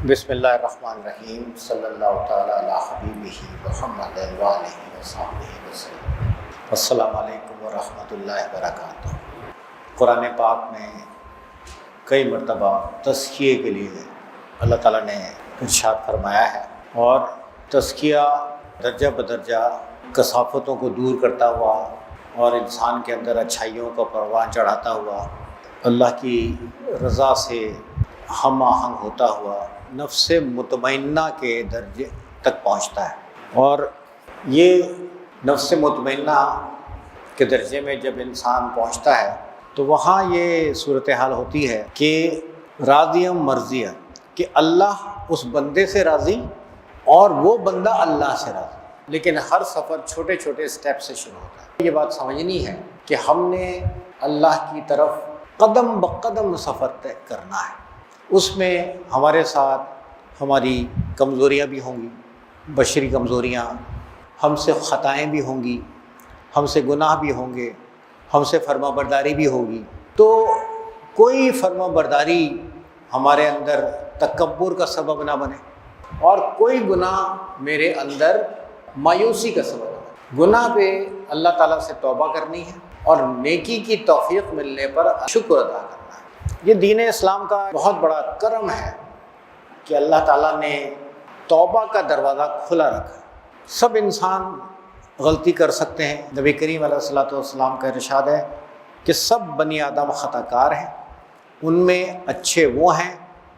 بسم اللہ الرحمن الرحیم صلی اللہ تعالیٰ علی حبیبہ محمد وآلہ وصحبہ وسلم۔ السلام علیکم ورحمۃ اللہ وبرکاتہ۔ قرآن پاک میں کئی مرتبہ تزکیے کے لیے اللہ تعالیٰ نے ارشاد فرمایا ہے، اور تزکیہ درجہ بدرجہ کثافتوں کو دور کرتا ہوا اور انسان کے اندر اچھائیوں کا پروان چڑھاتا ہوا، اللہ کی رضا سے ہم آہنگ ہوتا ہوا نفس مطمئنہ کے درجے تک پہنچتا ہے۔ اور یہ نفس مطمئنہ کے درجے میں جب انسان پہنچتا ہے تو وہاں یہ صورتحال ہوتی ہے کہ راضیم مرضیہ، کہ اللہ اس بندے سے راضی اور وہ بندہ اللہ سے راضی، لیکن ہر سفر چھوٹے چھوٹے سٹیپ سے شروع ہوتا ہے۔ یہ بات سمجھنی ہے کہ ہم نے اللہ کی طرف قدم بقدم سفر طے کرنا ہے۔ اس میں ہمارے ساتھ ہماری کمزوریاں بھی ہوں گی، بشری کمزوریاں، ہم سے خطائیں بھی ہوں گی، ہم سے گناہ بھی ہوں گے، ہم سے فرما برداری بھی ہوگی۔ تو کوئی فرما برداری ہمارے اندر تکبر کا سبب نہ بنے، اور کوئی گناہ میرے اندر مایوسی کا سبب بنے۔ گناہ پہ اللہ تعالیٰ سے توبہ کرنی ہے اور نیکی کی توفیق ملنے پر شکر ادا کرنا ہے۔ یہ دین اسلام کا بہت بڑا کرم ہے کہ اللہ تعالیٰ نے توبہ کا دروازہ کھلا رکھا۔ سب انسان غلطی کر سکتے ہیں۔ نبی کریم علیہ الصلوۃ والسلام کا ارشاد ہے کہ سب بنی آدم خطا کار ہیں، ان میں اچھے وہ ہیں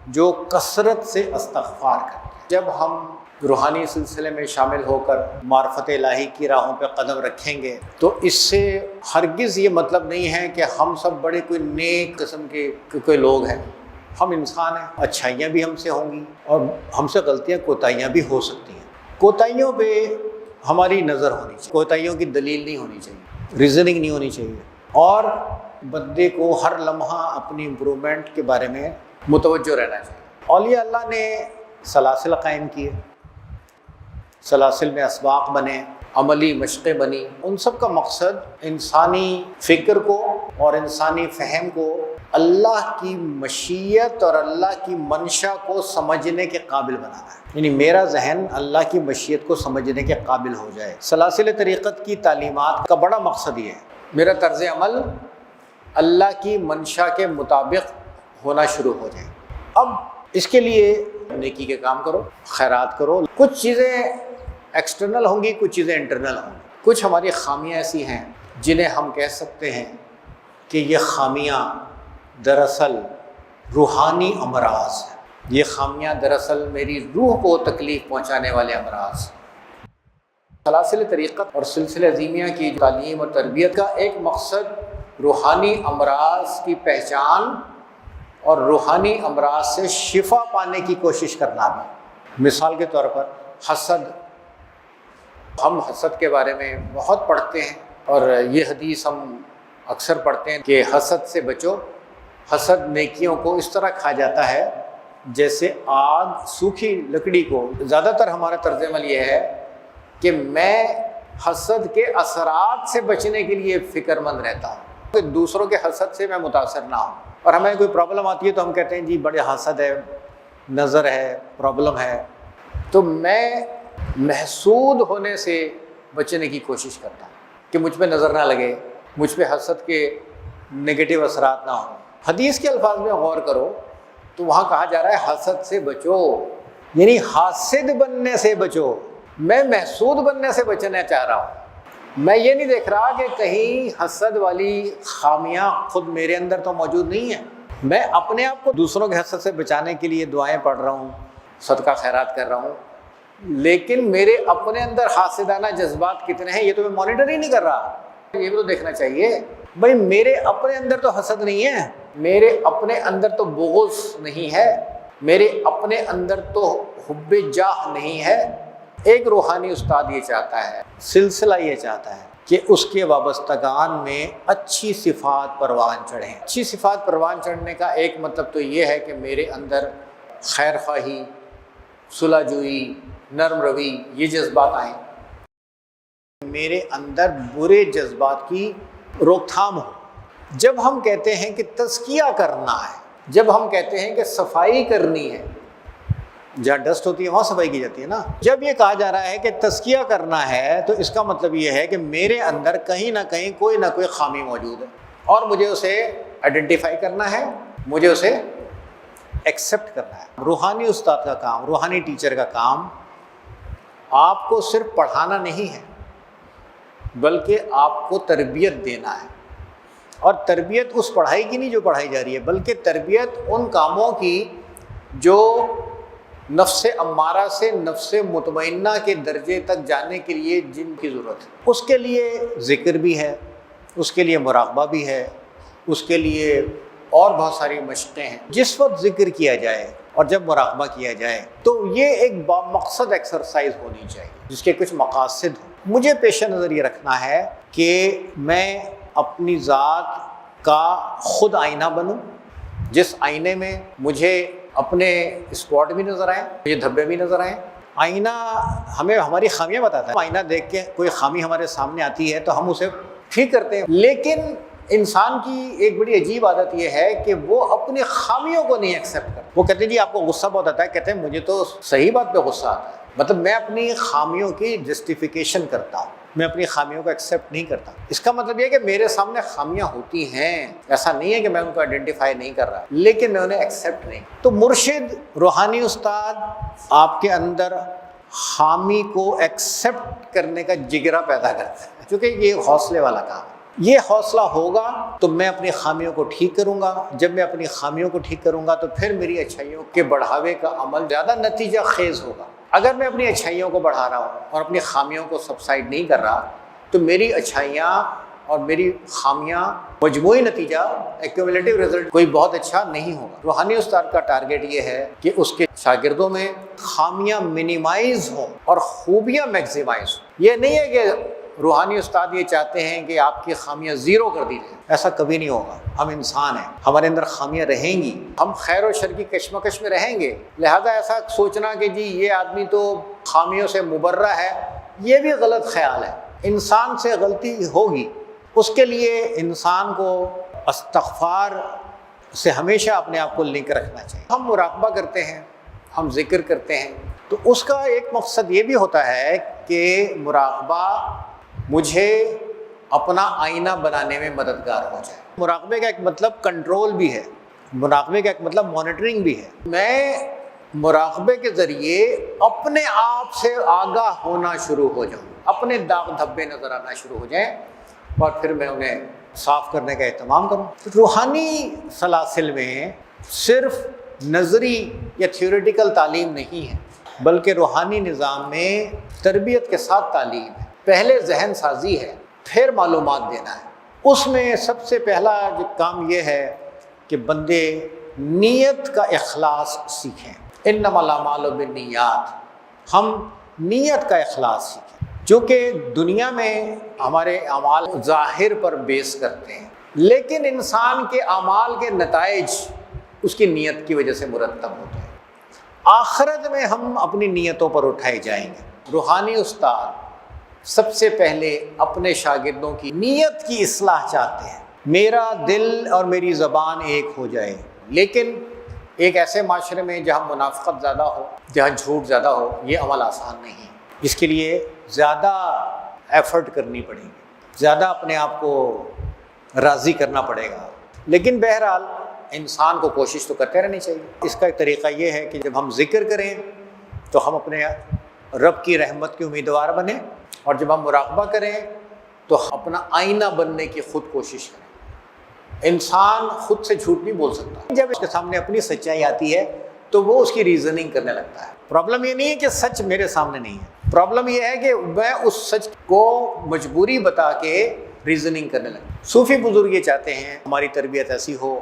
جو کثرت سے استغفار کرتے ہیں۔ جب ہم روحانی سلسلے میں شامل ہو کر معرفت الہی کی راہوں پہ قدم رکھیں گے تو اس سے ہرگز یہ مطلب نہیں ہے کہ ہم سب بڑے کوئی نیک قسم کے کوئی لوگ ہیں۔ ہم انسان ہیں، اچھائیاں بھی ہم سے ہوں گی اور ہم سے غلطیاں کوتاہیاں بھی ہو سکتی ہیں۔ کوتاہیوں پہ ہماری نظر ہونی چاہیے، کوتاہیوں کی دلیل نہیں ہونی چاہیے، ریزننگ نہیں ہونی چاہیے، اور بندے کو ہر لمحہ اپنی امپرومنٹ کے بارے میں متوجہ رہنا چاہیے۔ اولیاء اللہ نے سلاسل قائم کیے، سلاسل میں اسباق بنے، عملی مشقیں بنی۔ ان سب کا مقصد انسانی فکر کو اور انسانی فہم کو اللہ کی مشیت اور اللہ کی منشا کو سمجھنے کے قابل بنانا ہے، یعنی میرا ذہن اللہ کی مشیت کو سمجھنے کے قابل ہو جائے۔ سلاسل طریقت کی تعلیمات کا بڑا مقصد یہ ہے میرا طرز عمل اللہ کی منشا کے مطابق ہونا شروع ہو جائے۔ اب اس کے لیے نیکی کے کام کرو، خیرات کرو۔ کچھ چیزیں ایکسٹرنل ہوں گی، کچھ چیزیں انٹرنل ہوں گی۔ کچھ ہماری خامیاں ایسی ہیں جنہیں ہم کہہ سکتے ہیں کہ یہ خامیاں دراصل روحانی امراض ہیں، یہ خامیاں دراصل میری روح کو تکلیف پہنچانے والے امراض ہیں۔ سلاسل طریقت اور سلسلہ عظیمیہ کی تعلیم اور تربیت کا ایک مقصد روحانی امراض کی پہچان اور روحانی امراض سے شفا پانے کی کوشش کرنا بھی۔ مثال کے طور پر حسد، ہم حسد کے بارے میں بہت پڑھتے ہیں، اور یہ حدیث ہم اکثر پڑھتے ہیں کہ حسد سے بچو۔ حسد نیکیوں کو اس طرح کھا جاتا ہے جیسے آگ سوکھی لکڑی کو۔ زیادہ تر ہمارا طرز عمل یہ ہے کہ میں حسد کے اثرات سے بچنے کے لیے فکر مند رہتا ہوں کہ دوسروں کے حسد سے میں متاثر نہ ہوں، اور ہمیں کوئی پرابلم آتی ہے تو ہم کہتے ہیں جی بڑے حسد ہے، نظر ہے، پرابلم ہے۔ تو میں محسود ہونے سے بچنے کی کوشش کرتا ہوں کہ مجھ پہ نظر نہ لگے، مجھ پہ حسد کے نگیٹو اثرات نہ ہوں۔ حدیث کے الفاظ میں غور کرو تو وہاں کہا جا رہا ہے حسد سے بچو، یعنی حاسد بننے سے بچو۔ میں محسود بننے سے بچنا چاہ رہا ہوں۔ میں یہ نہیں دیکھ رہا کہ کہیں حسد والی خامیاں خود میرے اندر تو موجود نہیں ہیں۔ میں اپنے آپ کو دوسروں کے حسد سے بچانے کے لیے دعائیں پڑھ رہا ہوں، صدقہ خیرات کر رہا ہوں، لیکن میرے اپنے اندر حاسدانہ جذبات کتنے ہیں یہ تو میں مانیٹر ہی نہیں کر رہا۔ یہ بھی تو دیکھنا چاہیے بھائی، میرے اپنے اندر تو حسد نہیں ہے، میرے اپنے اندر تو بغض نہیں ہے، میرے اپنے اندر تو حب جاہ نہیں ہے۔ ایک روحانی استاد یہ چاہتا ہے، سلسلہ یہ چاہتا ہے کہ اس کے وابستگان میں اچھی صفات پروان چڑھیں۔ اچھی صفات پروان چڑھنے کا ایک مطلب تو یہ ہے کہ میرے اندر خیر خواہی، صلح جوئی، نرم روی، یہ جذبات آئیں۔ میرے اندر برے جذبات کی روک تھام ہو۔ جب ہم کہتے ہیں کہ تزکیہ کرنا ہے، جب ہم کہتے ہیں کہ صفائی کرنی ہے، جہاں ڈسٹ ہوتی ہے وہاں صفائی کی جاتی ہے نا۔ جب یہ کہا جا رہا ہے کہ تزکیہ کرنا ہے تو اس کا مطلب یہ ہے کہ میرے اندر کہیں نہ کہیں کوئی نہ کوئی خامی موجود ہے اور مجھے اسے آئیڈینٹیفائی کرنا ہے، مجھے اسے ایکسیپٹ کرنا ہے۔ روحانی استاد کا کام، روحانی ٹیچر کا کام آپ کو صرف پڑھانا نہیں ہے بلکہ آپ کو تربیت دینا ہے، اور تربیت اس پڑھائی کی نہیں جو پڑھائی جا رہی ہے، بلکہ تربیت ان کاموں کی جو نفس امارہ سے نفس مطمئنہ کے درجے تک جانے کے لیے جن کی ضرورت ہے۔ اس کے لیے ذکر بھی ہے، اس کے لیے مراقبہ بھی ہے، اس کے لیے اور بہت ساری مشقیں ہیں۔ جس وقت ذکر کیا جائے اور جب مراقبہ کیا جائے تو یہ ایک بامقصد ایکسرسائز ہونی چاہیے جس کے کچھ مقاصد ہوں۔ مجھے پیش نظر یہ رکھنا ہے کہ میں اپنی ذات کا خود آئینہ بنوں، جس آئینے میں مجھے اپنے اسپاٹ بھی نظر آئیں، مجھے دھبے بھی نظر آئیں۔ آئینہ ہمیں ہماری خامیاں بتاتا ہے۔ آئینہ دیکھ کے کوئی خامی ہمارے سامنے آتی ہے تو ہم اسے ٹھیک کرتے ہیں، لیکن انسان کی ایک بڑی عجیب عادت یہ ہے کہ وہ اپنی خامیوں کو نہیں ایکسیپٹ کرتا۔ وہ کہتے ہیں جی آپ کو غصہ بہت آتا ہے، کہتے ہیں مجھے تو صحیح بات پہ غصہ آتا ہے، مطلب میں اپنی خامیوں کی جسٹیفیکیشن کرتا ہوں، میں اپنی خامیوں کو ایکسیپٹ نہیں کرتا۔ اس کا مطلب یہ ہے کہ میرے سامنے خامیاں ہوتی ہیں، ایسا نہیں ہے کہ میں ان کو آئیڈینٹیفائی نہیں کر رہا، لیکن میں انہیں ایکسیپٹ نہیں۔ تو مرشد، روحانی استاد آپ کے اندر خامی کو ایکسیپٹ کرنے کا جگرہ پیدا کرتا ہے، کیونکہ یہ حوصلے والا کام ہے۔ یہ حوصلہ ہوگا تو میں اپنی خامیوں کو ٹھیک کروں گا، جب میں اپنی خامیوں کو ٹھیک کروں گا تو پھر میری اچھائیوں کے بڑھاوے کا عمل زیادہ نتیجہ خیز ہوگا۔ اگر میں اپنی اچھائیوں کو بڑھا رہا ہوں اور اپنی خامیوں کو سبسائڈ نہیں کر رہا تو میری اچھائیاں اور میری خامیاں مجموعی نتیجہ ایکیومولیٹو رزلٹ کوئی بہت اچھا نہیں ہوگا۔ روحانی استاد کا ٹارگیٹ یہ ہے کہ اس کے شاگردوں میں خامیاں منیمائز ہوں اور خوبیاں میکسیمائز ہوں۔ یہ نہیں ہے کہ روحانی استاد یہ چاہتے ہیں کہ آپ کی خامیاں زیرو کر دی جائیں، ایسا کبھی نہیں ہوگا۔ ہم انسان ہیں، ہمارے اندر خامیاں رہیں گی، ہم خیر و شر کی کشمکش میں رہیں گے، لہذا ایسا سوچنا کہ جی یہ آدمی تو خامیوں سے مبرہ ہے، یہ بھی غلط خیال ہے۔ انسان سے غلطی ہوگی، اس کے لیے انسان کو استغفار سے ہمیشہ اپنے آپ کو لنک رکھنا چاہیے۔ ہم مراقبہ کرتے ہیں، ہم ذکر کرتے ہیں، تو اس کا ایک مقصد یہ بھی ہوتا ہے کہ مراقبہ مجھے اپنا آئینہ بنانے میں مددگار ہو جائے۔ مراقبے کا ایک مطلب کنٹرول بھی ہے، مراقبے کا ایک مطلب مانیٹرنگ بھی ہے۔ میں مراقبے کے ذریعے اپنے آپ سے آگاہ ہونا شروع ہو جاؤں، اپنے داغ دھبے نظر آنا شروع ہو جائیں اور پھر میں انہیں صاف کرنے کا اہتمام کروں۔ روحانی سلاسل میں صرف نظری یا تھیوریٹیکل تعلیم نہیں ہے، بلکہ روحانی نظام میں تربیت کے ساتھ تعلیم ہے۔ پہلے ذہن سازی ہے، پھر معلومات دینا ہے۔ اس میں سب سے پہلا جو کام یہ ہے کہ بندے نیت کا اخلاص سیکھیں۔ انما الاعمال بالنیات، ہم نیت کا اخلاص سیکھیں، جو کہ دنیا میں ہمارے اعمال ظاہر پر بیس کرتے ہیں، لیکن انسان کے اعمال کے نتائج اس کی نیت کی وجہ سے مرتب ہوتے ہیں۔ آخرت میں ہم اپنی نیتوں پر اٹھائے جائیں گے۔ روحانی استاد سب سے پہلے اپنے شاگردوں کی نیت کی اصلاح چاہتے ہیں، میرا دل اور میری زبان ایک ہو جائے۔ لیکن ایک ایسے معاشرے میں جہاں منافقت زیادہ ہو، جہاں جھوٹ زیادہ ہو، یہ عمل آسان نہیں۔ اس کے لیے زیادہ ایفرٹ کرنی پڑے گی، زیادہ اپنے آپ کو راضی کرنا پڑے گا، لیکن بہرحال انسان کو کوشش تو کرتے رہنی چاہیے۔ اس کا ایک طریقہ یہ ہے کہ جب ہم ذکر کریں تو ہم اپنے رب کی رحمت کے امیدوار بنیں، اور جب ہم مراقبہ کریں تو اپنا آئینہ بننے کی خود کوشش کریں۔ انسان خود سے جھوٹ نہیں بول سکتا، جب اس کے سامنے اپنی سچائی آتی ہے تو وہ اس کی ریزننگ کرنے لگتا ہے۔ پرابلم یہ نہیں ہے کہ سچ میرے سامنے نہیں ہے، پرابلم یہ ہے کہ میں اس سچ کو مجبوری بتا کے ریزننگ کرنے لگتا ہوں۔ صوفی بزرگ یہ چاہتے ہیں ہماری تربیت ایسی ہو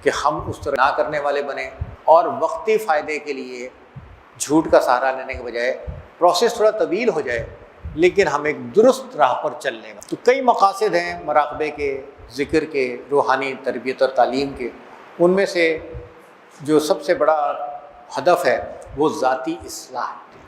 کہ ہم اس طرح نہ کرنے والے بنیں، اور وقتی فائدے کے لیے جھوٹ کا سہارا لینے کے بجائے پروسیس تھوڑا طویل ہو جائے لیکن ہم ایک درست راہ پر چلنے گا۔ تو کئی مقاصد ہیں مراقبے کے، ذکر کے، روحانی تربیت اور تعلیم کے۔ ان میں سے جو سب سے بڑا ہدف ہے وہ ذاتی اصلاح ہے۔